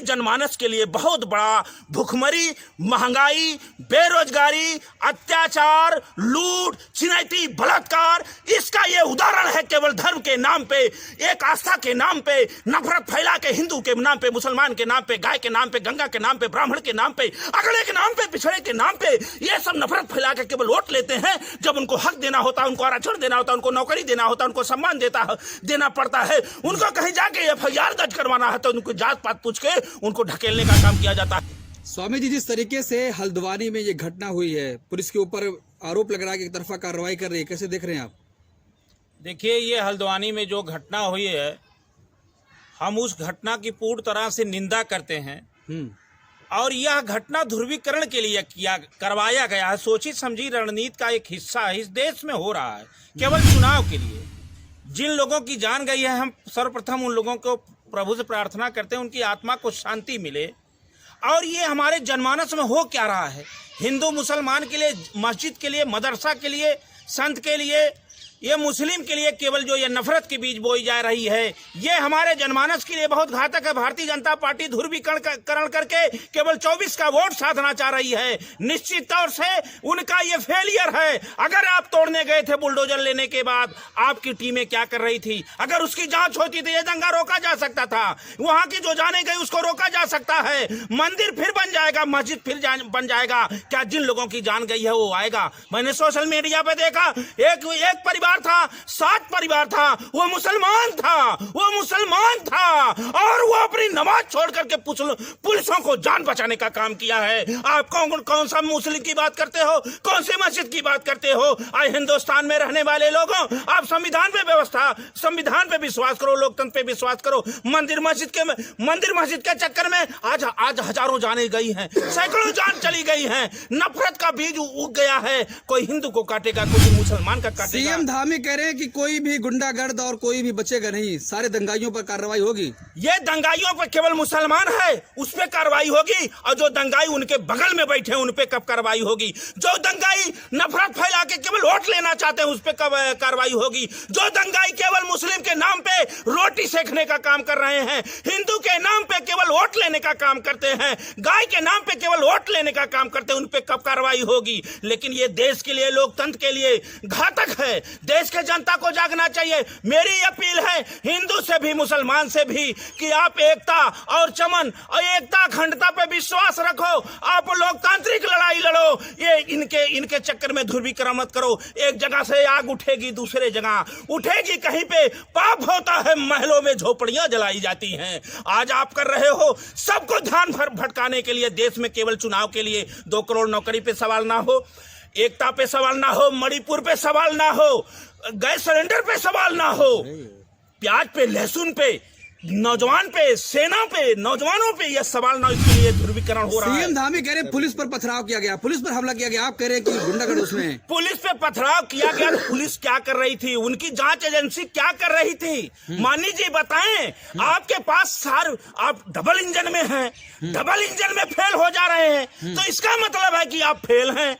जनमानस के लिए बहुत बड़ा भुखमरी, महंगाई, बेरोजगारी, अत्याचार, लूट, चिनैती, बलात्कार, इसका ये उदाहरण है। केवल धर्म के नाम पे, एक आस्था के नाम पे नफरत फैला के, हिंदू के नाम पे, मुसलमान के नाम पे, गाय के नाम पे, गंगा के नाम पे, ब्राह्मण के नाम पे, अगड़े के नाम पे, पिछड़े के नाम पे, ये सब नफरत फैला के केवल वोट लेते हैं। जब उनको हक देना होता है, उनको आरक्षण देना होता है, उनको नौकरी देना होता है, उनको सम्मान देना पड़ता है, उनको कहीं जाके एफआईआर दर्ज करवाना है तो उनको जात पात पूछ के उनको ढकेलने का काम किया जाता है। स्वामी जी, जिस तरीके से हल्द्वानी में ये घटना हुई है, पुलिस के ऊपर आरोप लग रहा है कि एक तरफा कार्रवाई कर रही है, कैसे देख रहे हैं आप? देखिए, ये हल्द्वानी में जो घटना हुई है, हम उस घटना की पूर्ण तरह से निंदा करते हैं और यह घटना ध्रुवीकरण के लिए करवाया गया है। सोची समझी रणनीति का एक हिस्सा इस देश में हो रहा है, केवल चुनाव के लिए। जिन लोगों की जान गई है, हम सर्वप्रथम उन लोगों को प्रभु से प्रार्थना करते हैं उनकी आत्मा को शांति मिले। और ये हमारे जनमानस में हो क्या रहा है, हिंदू मुसलमान के लिए, मस्जिद के लिए, मदरसा के लिए, संत के लिए, ये मुस्लिम के लिए केवल जो ये नफरत के बीज बोई जा रही है, ये हमारे जनमानस के लिए बहुत घातक है। भारतीय जनता पार्टी ध्रुवीकरण करके केवल 24 का वोट साधना चाह रही है। निश्चित तौर से उनका ये फेलियर है। अगर आप तोड़ने गए थे बुलडोजर लेने के बाद, आपकी टीमें क्या कर रही थी? अगर उसकी जांच होती तो ये दंगा रोका जा सकता था। वहां की जो जाने गई उसको रोका जा सकता है। मंदिर फिर बन जाएगा, मस्जिद फिर बन जाएगा। क्या जिन लोगों की जान गई है वो आएगा? मैंने सोशल मीडिया पे देखा, एक परिवार था, 7 परिवार था, वो मुसलमान था और वो अपनी नमाज छोड़ करके पुलिसों को जान बचाने का काम किया है। आप कौन सा मुस्लिम की बात करते हो, कौन से मस्जिद की बात करते हो? आज हिंदुस्तान में रहने वाले लोगों, आप संविधान पे विश्वास करो, लोकतंत्र पे विश्वास करो। मंदिर मस्जिद के चक्कर में आज हजारों जाने गई हैं, सैकड़ों जान चली गई हैं। नफरत का बीज उग गया है। कोई हिंदू को काटेगा, कोई मुसलमान का काटेगा। धामी कह रहे हैं कि कोई भी गुंडागर्द और कोई भी बचेगा नहीं, सारे दंगाइयों पर कार्रवाई होगी। ये दंगाइयों पर केवल मुसलमान है उस पे कार्रवाई होगी, और जो दंगाई उनके बगल में बैठे हैं उन पे कब कार्रवाई होगी? जो दंगाई नफरत फैला के केवल वोट लेना चाहते हैं उस पे कब कार्रवाई होगी? जो दंगाई केवल मुस्लिम के नाम पे रोटी सेकने का काम कर रहे हैं, हिंदू के नाम पे केवल वोट लेने का काम करते हैं, गाय के नाम पे केवल वोट लेने का काम करते हैं, उन पे कब कार्रवाई होगी? लेकिन ये देश के लिए, लोकतंत्र के लिए घातक है। देश के जनता को जागना चाहिए। मेरी अपील है हिंदू से भी, मुसलमान से भी, कि आप एकता और चमन और एकता अखंडता पे विश्वास रखो। आप लोकतांत्रिक लड़ाई लड़ो। ये इनके चक्कर में ध्रुवीकरण मत करो। एक जगह से आग उठेगी, दूसरे जगह उठेगी। कहीं पे पाप होता है, महलों में झोपड़ियां जलाई जाती हैं। आज आप कर रहे हो सबको ध्यान भटकाने के लिए, देश में केवल चुनाव के लिए। 2 करोड़ नौकरी पे सवाल ना हो, एकता पे सवाल ना हो, मणिपुर पे सवाल ना हो, गैस सिलेंडर पे सवाल ना हो, प्याज पे, लहसुन पे, नौजवान पे, सेना पे, नौजवानों पे यह सवाल ना, इसके लिए ध्रुवीकरण हो रहा है। सीएम धामी कह रहे हैं पुलिस पर पथराव किया गया, पुलिस पर हमला किया गया। आप कह रहे हैं कि गुंडागर्द उसमें है। पुलिस पे पथराव किया गया तो पुलिस क्या कर रही थी? उनकी जांच एजेंसी क्या कर रही थी? मानी जी बताएं। आपके पास आप डबल इंजन में हैं, डबल इंजन में फेल हो जा रहे हैं, तो इसका मतलब है कि आप फेल हैं।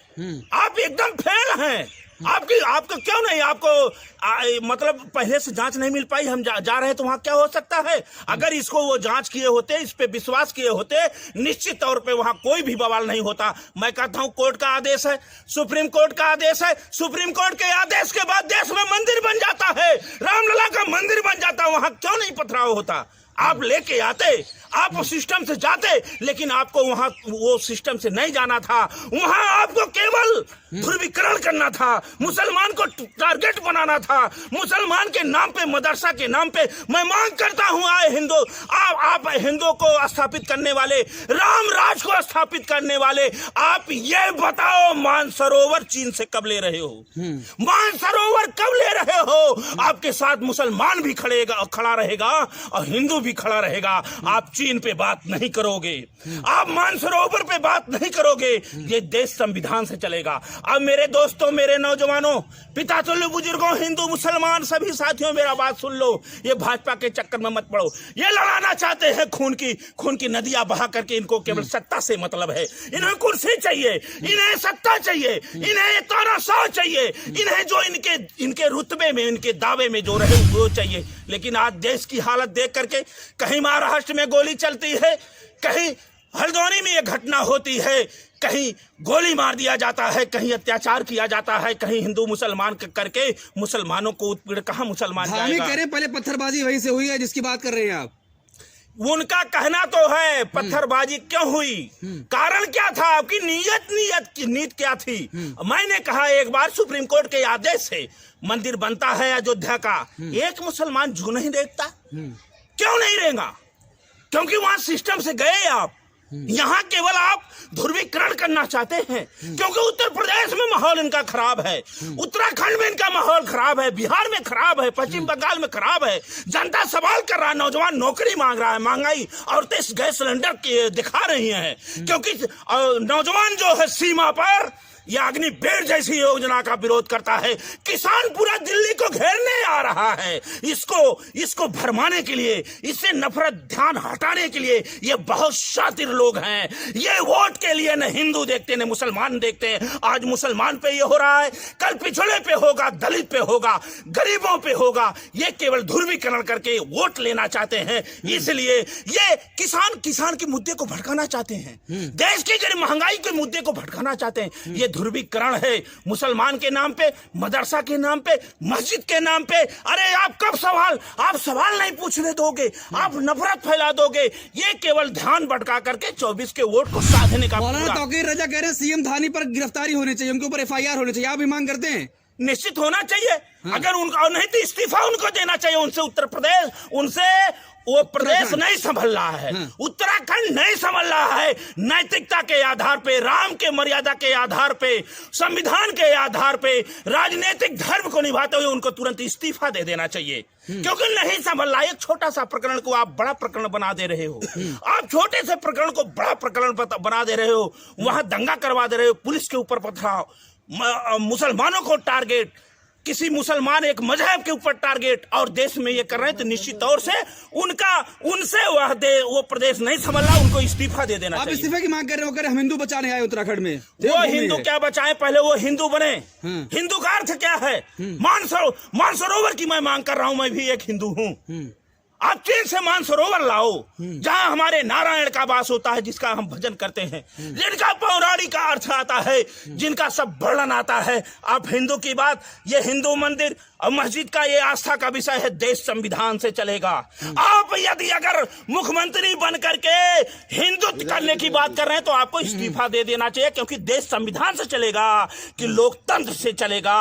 आप एकदम फेल हैं। आपको क्यों नहीं, आपको मतलब पहले से जांच नहीं मिल पाई? हम जा रहे हैं तो वहां क्या हो सकता है? अगर इसको वो जांच किए होते, इस पे विश्वास किए होते, निश्चित तौर पे वहां कोई भी बवाल नहीं होता। मैं कहता हूं कोर्ट का आदेश है, सुप्रीम कोर्ट का आदेश है, सुप्रीम कोर्ट के आदेश के बाद देश में मंदिर बन जाता है, रामलला का मंदिर बन जाता। वहां क्यों नहीं पथराव होता? आप लेके आते, आप सिस्टम से जाते, लेकिन आपको वहां वो सिस्टम से नहीं जाना था। वहां आपको केवल ध्रुवीकरण करना था, मुसलमान को टारगेट बनाना था, मुसलमान के नाम पे, मदरसा के नाम पे। मैं मांग करता हूं, आए हिंदू, आप हिंदू को स्थापित करने वाले, राम राज को स्थापित करने वाले, आप ये बताओ, मानसरोवर चीन से कब ले रहे हो? मानसरोवर कब ले रहे हो? आपके साथ मुसलमान भी खड़ा रहेगा और हिंदू भी खड़ा रहेगा। आप चीन पे बात नहीं करोगे, आप मानसरोवर पे बात नहीं करोगे। ये देश संविधान से चलेगा। अब मेरे दोस्तों, मेरे नौजवानों, पिता तुल्य बुजुर्गों, हिंदू मुसलमान सभी साथियों, मेरा बात सुन लो। ये भाजपा के चक्कर में मत पड़ो। ये लड़ाना चाहते हैं खून की नदियां बहा करके। इनको केवल सत्ता से मतलब है। इन्हें कुर्सी चाहिए, इन्हें सत्ता चाहिए, इन्हें तानाशाह चाहिए, इन्हें जो इनके रुतबे में, इनके दावे में जो रहे वो चाहिए। लेकिन आज देश की हालत देख करके कहीं महाराष्ट्र में गोली चलती है, कहीं हल्द्वानी में ये घटना होती है, कहीं गोली मार दिया जाता है, कहीं अत्याचार किया जाता है, कहीं हिंदू मुसलमान करके मुसलमानों को उत्पीड़न। कहाँ मुसलमान धार्मिक कह रहे हैं पहले पत्थरबाजी वहीं से हुई है जिसकी बात कर रहे हैं आप। उनका कहना तो है पत्थरबाजी क्यों हुई, कारण क्या था, आपकी नीयत क्या थी। मैंने कहा एक बार सुप्रीम कोर्ट के आदेश से मंदिर बनता है अयोध्या का, एक मुसलमान जू नहीं देखता, क्यों नहीं रहेगा, क्योंकि वहां सिस्टम से गए आप। यहाँ केवल आप ध्रुवीकरण करना चाहते हैं, क्योंकि उत्तर प्रदेश में माहौल इनका खराब है, उत्तराखंड में इनका माहौल खराब है, बिहार में खराब है, पश्चिम बंगाल में खराब है। जनता सवाल कर रहा है, नौजवान नौकरी मांग रहा है, महंगाई औरतें गैस सिलेंडर दिखा रही हैं, क्योंकि नौजवान जो है सीमा पर यह अग्निवीर जैसी योजना का विरोध करता है। किसान पूरा दिल्ली को घेरने आ रहा है, इसको भरमाने के लिए, इससे नफरत ध्यान हटाने के लिए ये बहुत शातिर लोग हैं। ये वोट के लिए न हिंदू देखते न मुसलमान देखते हैं। आज मुसलमान पे ये हो रहा है, कल पिछड़े पे होगा, दलित पे होगा, गरीबों पे होगा। ये केवल ध्रुवीकरण करके वोट लेना चाहते हैं, इसलिए ये किसान के मुद्दे को भड़काना चाहते हैं, देश की गरीब महंगाई के मुद्दे को भड़काना चाहते हैं। ये ध्रुवीकरण है मुसलमान के नाम पे, मदरसा के नाम पे, मस्जिद के नाम पे। अरे आप सवाल नहीं पूछने दोगे, आप नफरत फैला दोगे। ये केवल ध्यान भटका करके 24 के वोट को साधने का। मौलाना तौकीर रजा कह रहे हैं सीएम धानी पर गिरफ्तारी होनी चाहिए, उनके ऊपर FIR होनी चाहिए, आप भी मांग करते हैं? निश्चित होना चाहिए। अगर उनका नहीं तो इस्तीफा उनको देना चाहिए। उनसे उत्तर प्रदेश, उनसे वो प्रदेश नहीं संभल रहा है, उत्तराखंड नहीं संभल रहा है। नैतिकता के आधार पे, राम के मर्यादा के आधार पे, संविधान के आधार पे, राजनीतिक धर्म को निभाते हुए उनको तुरंत इस्तीफा दे देना चाहिए, क्योंकि नहीं संभल रहा। एक छोटा सा प्रकरण को आप बड़ा प्रकरण बना दे रहे हो, आप छोटे से प्रकरण को बड़ा प्रकरण बना दे रहे हो, वहां दंगा करवा दे रहे हो, पुलिस के ऊपर पथराव, मुसलमानों को टारगेट, किसी मुसलमान एक मजहब के ऊपर टारगेट, और देश में ये कर रहे हैं। तो निश्चित तौर से उनसे वो प्रदेश नहीं संभल रहा, उनको इस्तीफा दे देना चाहिए। आप इस्तीफे की मांग कर रहे हो, हम हिंदू बचाने आए उत्तराखंड में। वो हिंदू क्या बचाए, पहले वो हिंदू बने। हिंदू का अर्थ क्या है? मानसरोवर की मैं मांग कर रहा हूं, मैं भी एक हिंदू हूं। आप चीन से मानसरोवर लाओ, जहां हमारे नारायण का वास होता है, जिसका हम भजन करते हैं, जिनका पौराणिक का अर्थ आता है, जिनका सब वर्णन आता है। आप हिंदू की बात, ये हिंदू मंदिर और मस्जिद का ये आस्था का विषय है, देश संविधान से चलेगा। आप यदि अगर मुख्यमंत्री बन करके हिंदुत्व करने की बात कर रहे हैं तो आपको इस्तीफा दे देना चाहिए, क्योंकि देश संविधान से चलेगा कि लोकतंत्र से चलेगा।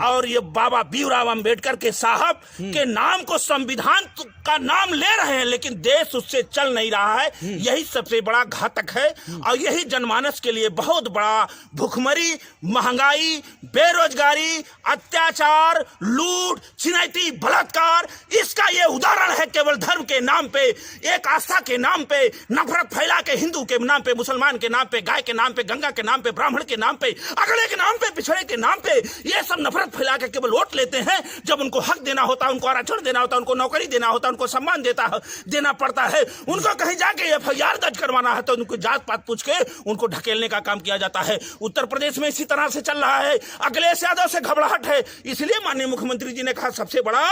और ये बाबा भीमराव अंबेडकर के साहब के नाम को संविधान का नाम ले रहे हैं, लेकिन देश उससे चल नहीं रहा है। यही सबसे बड़ा घातक है, और यही जनमानस के लिए बहुत बड़ा भुखमरी, महंगाई, बेरोजगारी, अत्याचार, लूट, छिनैती, बलात्कार, इसका ये उदाहरण है। केवल धर्म के नाम पे, एक आस्था के नाम पे नफरत फैला के, हिंदू के नाम पे, मुसलमान के नाम पे, गाय के नाम पे, गंगा के नाम पे, ब्राह्मण के नाम पे, अगले के नाम पे, पिछड़े के नाम पे, ये सब नफरत फैला के केवल वोट लेते हैं। जब उनको हक देना होता है, उनको आरक्षण देना होता है, उनको नौकरी देना होता है, उनको सम्मान देना पड़ता है, उनको कहीं जाके FIR दर्ज करवाना है तो उनको जात पात पूछ के उनको ढकेलने का काम किया जाता है। उत्तर प्रदेश में इसी तरह से चल रहा है। अखिलेश यादव से घबराहट है, इसलिए माननीय मुख्यमंत्री जी ने कहा सबसे बड़ा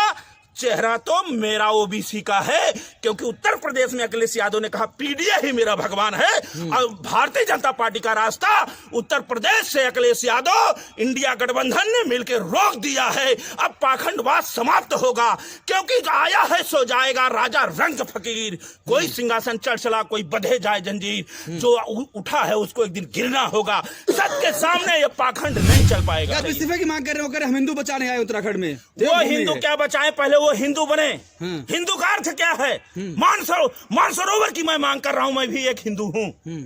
चेहरा तो मेरा OBC का है, क्योंकि उत्तर प्रदेश में अखिलेश यादव ने कहा PDA ही मेरा भगवान है। और भारतीय जनता पार्टी का रास्ता उत्तर प्रदेश से अखिलेश यादव, इंडिया गठबंधन ने मिलकर रोक दिया है। अब पाखंडवाद समाप्त होगा, क्योंकि आया है सो जाएगा राजा रंग फकीर। कोई सिंहासन चढ़ चला, कोई बंधे जाए जंजीर, जो उठा है उसको एक दिन गिरना होगा। सत्य के सामने ये पाखंड नहीं चल पाएगा। आप इस्तीफे की मांग कर रहे हो, हम हिंदू बचाने आए उत्तराखंड में। वो हिंदू क्या बचाए, पहले वो हिंदू बने। हिंदू का अर्थ क्या है? मानसरोवर की मैं मांग कर रहा हूं, मैं भी एक हिंदू हूं।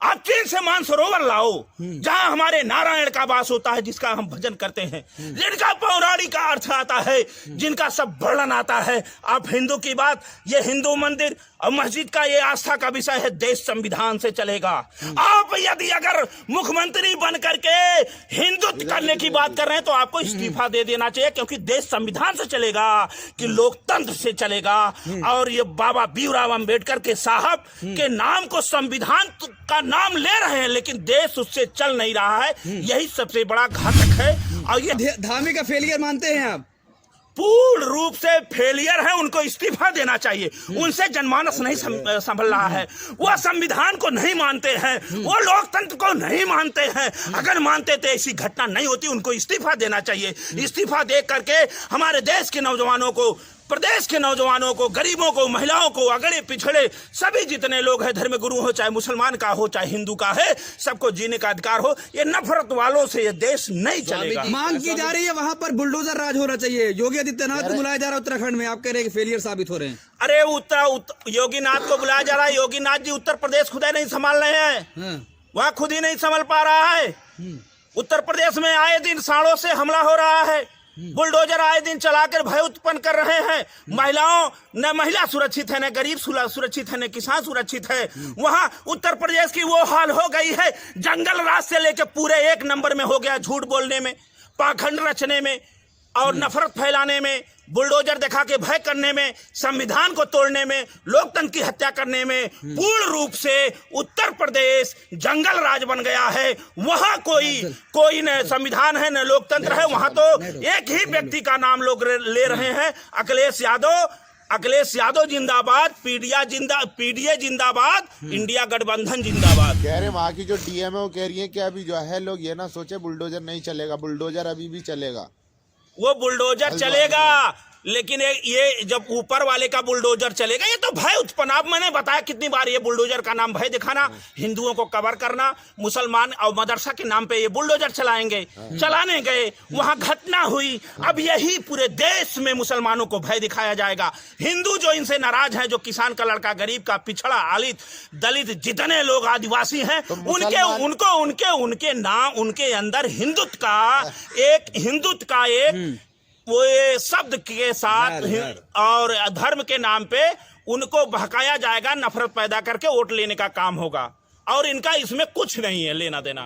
आप चीन से मानसरोवर लाओ, जहां हमारे नारायण का वास होता है, जिसका हम भजन करते हैं, जिनका पौराणिक का अर्थ आता है, जिनका सब वर्णन आता है। आप हिंदू की बात, ये हिंदू मंदिर और मस्जिद का ये आस्था का विषय है, देश संविधान से चलेगा। आप यदि अगर मुख्यमंत्री बन करके हिंदुत्व करने की बात कर रहे हैं तो आपको इस्तीफा दे देना चाहिए, क्योंकि देश संविधान से चलेगा कि लोकतंत्र से चलेगा। और ये बाबा भीमराव अंबेडकर के साहब के नाम को संविधान का नाम ले रहे हैं, लेकिन देश उससे चल नहीं रहा है। यही सबसे बड़ा घातक है। और ये धामी का फेलियर मानते हैं आप? पूर्ण रूप से फेलियर है, उनको इस्तीफा देना चाहिए। उनसे जनमानस नहीं संभल रहा है, वो संविधान को नहीं मानते हैं, वो लोकतंत्र को नहीं मानते हैं। अगर मानते तो ऐसी घटना नहीं होती। उनको इस्तीफा देना चाहिए। इस्तीफा दे करके हमारे देश के नौजवानों को, प्रदेश के नौजवानों को, गरीबों को, महिलाओं को, अगड़े पिछड़े सभी जितने लोग हैं, धर्म गुरु हो, चाहे मुसलमान का हो चाहे हिंदू का है, सबको जीने का अधिकार हो। ये नफरत वालों से ये देश नहीं चलेगा। मांग की जा रही है वहां पर बुलडोजर राज होना चाहिए। योगी आदित्यनाथ को बुलाया जा रहा है उत्तराखंड में, आप कह रहे हैं कि फेलियर साबित हो रहे हैं। अरे योगीनाथ को बुलाया जा रहा है। योगीनाथ जी उत्तर प्रदेश खुद ही नहीं संभाल रहे हैं, वह खुद ही नहीं संभल पा रहा है। उत्तर प्रदेश में आए दिन साड़ों से हमला हो रहा है, बुलडोजर आए दिन चलाकर भय उत्पन्न कर रहे हैं। महिलाओं न महिला सुरक्षित है, न गरीब सुरक्षित है, न किसान सुरक्षित है। वहां उत्तर प्रदेश की वो हाल हो गई है, जंगल राज से लेकर पूरे 1 नंबर में हो गया, झूठ बोलने में, पाखंड रचने में और नफरत फैलाने में, बुलडोजर दिखा के भय करने में, संविधान को तोड़ने में, लोकतंत्र की हत्या करने में पूर्ण रूप से उत्तर प्रदेश जंगल राज बन गया है। वहां कोई न संविधान है न लोकतंत्र है। वहां तो एक ही व्यक्ति का नाम लोग ले रहे हैं, अखिलेश यादव जिंदाबाद, पीडीए जिंदाबाद, इंडिया गठबंधन जिंदाबाद। कह रहे वहाँ की जो डीएम है वो कह रही है कि अभी जो है लोग ये ना सोचे बुलडोजर नहीं चलेगा, बुलडोजर अभी भी चलेगा। वो बुलडोजर चलेगा, लेकिन ये जब ऊपर वाले का बुलडोजर चलेगा, ये तो भय उत्पन्न। अब मैंने बताया कितनी बार, ये बुलडोजर का नाम भय दिखाना, हिंदुओं को कवर करना, मुसलमान और मदरसा के नाम पे ये बुलडोजर चलाएंगे। चलाने गए, वहां घटना हुई। अब यही पूरे देश में मुसलमानों को भय दिखाया जाएगा। हिंदू जो इनसे नाराज है, जो किसान का लड़का, गरीब का, पिछड़ा, आलित, दलित जितने लोग आदिवासी हैं, उनके नाम, उनके अंदर हिंदुत्व का एक वो ये शब्द के साथ और धर्म के नाम पे उनको बहकाया जाएगा, नफरत पैदा करके वोट लेने का काम होगा। और इनका इसमें कुछ नहीं है लेना देना।